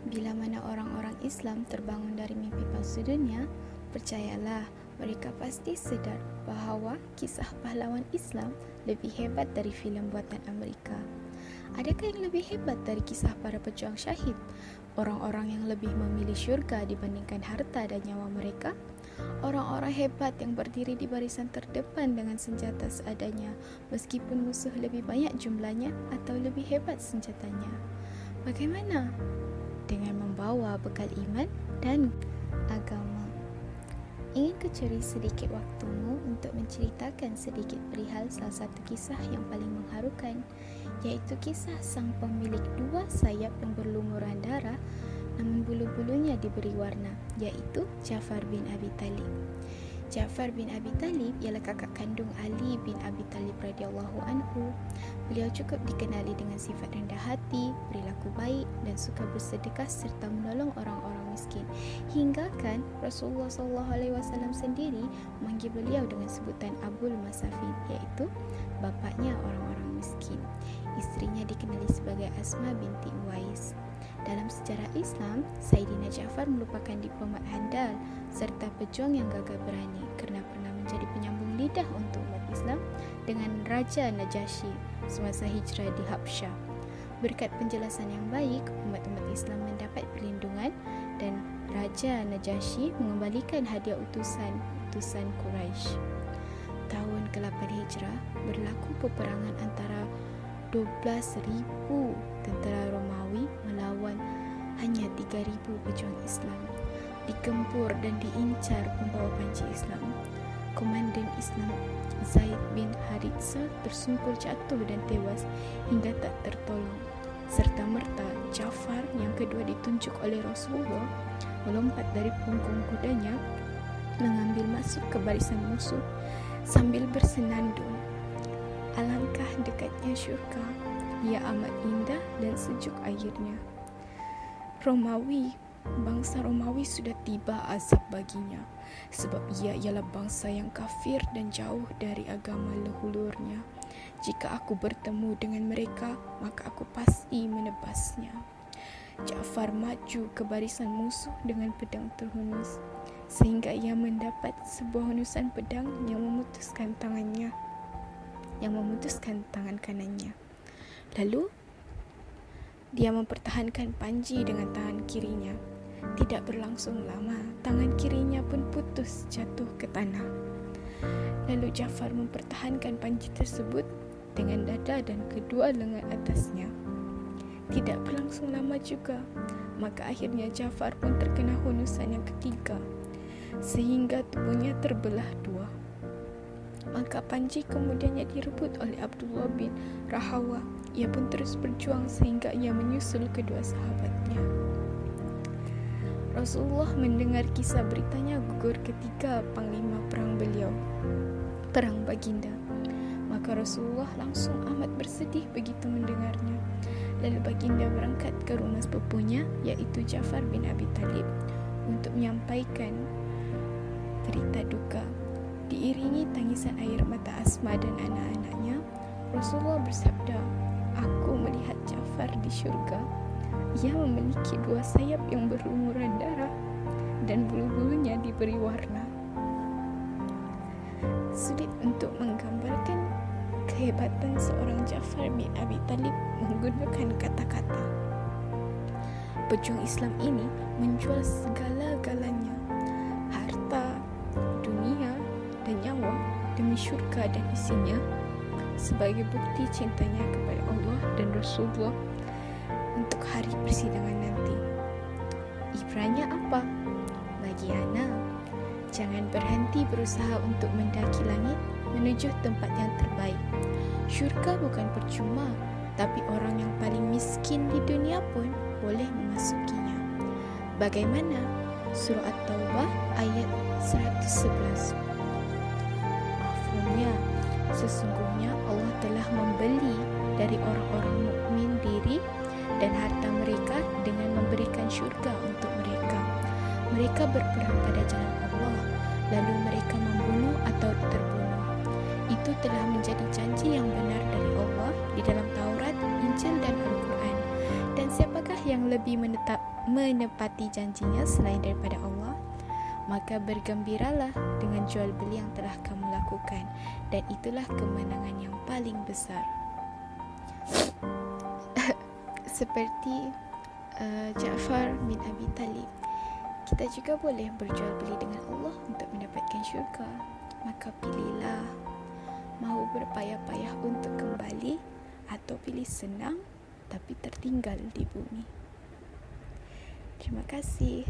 Bila mana orang-orang Islam terbangun dari mimpi palsu dunia, percayalah mereka pasti sedar bahawa kisah pahlawan Islam lebih hebat dari filem buatan Amerika. Adakah yang lebih hebat dari kisah para pejuang syahid? Orang-orang yang lebih memilih syurga dibandingkan harta dan nyawa mereka? Orang-orang hebat yang berdiri di barisan terdepan dengan senjata seadanya, meskipun musuh lebih banyak jumlahnya atau lebih hebat senjatanya. Bagaimana dengan membawa bekal iman dan agama? Ingin kucuri sedikit waktumu untuk menceritakan sedikit perihal salah satu kisah yang paling mengharukan, iaitu kisah sang pemilik dua sayap yang berlumuran darah namun bulu-bulunya diberi warna, iaitu Ja'far bin Abi Talib. Ja'far bin Abi Talib ialah kakak kandung Ali bin Abi Talib radhiyallahu anhu. Beliau cukup dikenali dengan sifat rendah hati, perilaku baik dan suka bersedekah serta menolong orang-orang miskin. Hingga kan Rasulullah SAW sendiri memanggil beliau dengan sebutan Abul Masafin, iaitu bapaknya orang-orang miskin. Isterinya dikenali sebagai Asma binti Uwais. Dalam sejarah Islam, Saidina Ja'far merupakan diplomat handal serta pejuang yang gagah berani kerana pernah menjadi penyambung lidah untuk umat Islam dengan Raja Najasyi semasa hijrah di Habsyah. Berkat penjelasan yang baik, umat-umat Islam mendapat perlindungan dan Raja Najasyi mengembalikan hadiah utusan Quraisy. Tahun ke-8 Hijrah, berlaku peperangan antara 12,000 tentera Romawi melawan hanya 3,000 pejuang Islam. Digempur dan diincar pembawa panci Islam. Komandan Islam Zaid bin Harithah tersungkur jatuh dan tewas hingga tak tertolong. Serta merta Ja'far yang kedua ditunjuk oleh Rasulullah melompat dari punggung kudanya, mengambil masuk ke barisan musuh sambil bersenandung. Alangkah dekatnya syurga, ia amat indah dan sejuk airnya. Bangsa Romawi sudah tiba azab baginya, sebab ia ialah bangsa yang kafir dan jauh dari agama leluhurnya. Jika aku bertemu dengan mereka, maka aku pasti menebasnya. Ja'far maju ke barisan musuh dengan pedang terhunus, sehingga ia mendapat sebuah hunusan pedang yang memutuskan tangan kanannya. Lalu dia mempertahankan panji dengan tangan kirinya. Tidak berlangsung lama, tangan kirinya pun putus jatuh ke tanah. Lalu Ja'far mempertahankan panji tersebut dengan dada dan kedua lengan atasnya. Tidak berlangsung lama juga, maka akhirnya Ja'far pun terkena hunusan yang ketiga, sehingga tubuhnya terbelah dua. Maka panji kemudiannya direbut oleh Abdullah bin Rahawa. Ia pun terus berjuang sehingga ia menyusul kedua sahabatnya. Rasulullah mendengar kisah beritanya gugur ketiga panglima perang beliau, perang baginda. Maka Rasulullah langsung amat bersedih begitu mendengarnya. Lalu baginda berangkat ke rumah sepupunya, iaitu Ja'far bin Abi Talib, untuk menyampaikan berita duka. Diiringi tangisan air mata Asma dan anak-anaknya, Rasulullah bersabda, "Aku melihat Ja'far di syurga. Ia memiliki dua sayap yang berlumuran darah dan bulu-bulunya diberi warna." Sulit untuk menggambarkan kehebatan seorang Ja'far bin Abi Talib menggunakan kata-kata. Pejuang Islam ini menjual segala-galanya, harta, dunia dan nyawa demi syurga dan isinya, sebagai bukti cintanya kepada Allah dan Rasulullah untuk hari persidangan nanti. Ibrahnya apa? Bagi ana, jangan berhenti berusaha untuk mendaki langit menuju tempat yang terbaik. Syurga bukan percuma, tapi orang yang paling miskin di dunia pun boleh memasukinya. Bagaimana? Surah At-Taubah ayat 111. Afumnya, sesungguhnya Allah telah membeli dari orang-orang mukmin diri dan harta mereka dengan memberikan syurga untuk mereka. Mereka berperang pada jalan Allah, lalu mereka membunuh atau terbunuh. Itu telah menjadi janji yang benar dari Allah di dalam Taurat, Injil dan Al-Quran. Dan siapakah yang lebih menepati janjinya selain daripada Allah? Maka bergembiralah dengan jual beli yang telah kamu lakukan, dan itulah kemenangan yang paling besar. Seperti Ja'far bin Abi Talib, kita juga boleh berjual beli dengan Allah untuk mendapatkan syurga. Maka pilihlah, mahu berpayah-payah untuk kembali atau pilih senang tapi tertinggal di bumi. Terima kasih.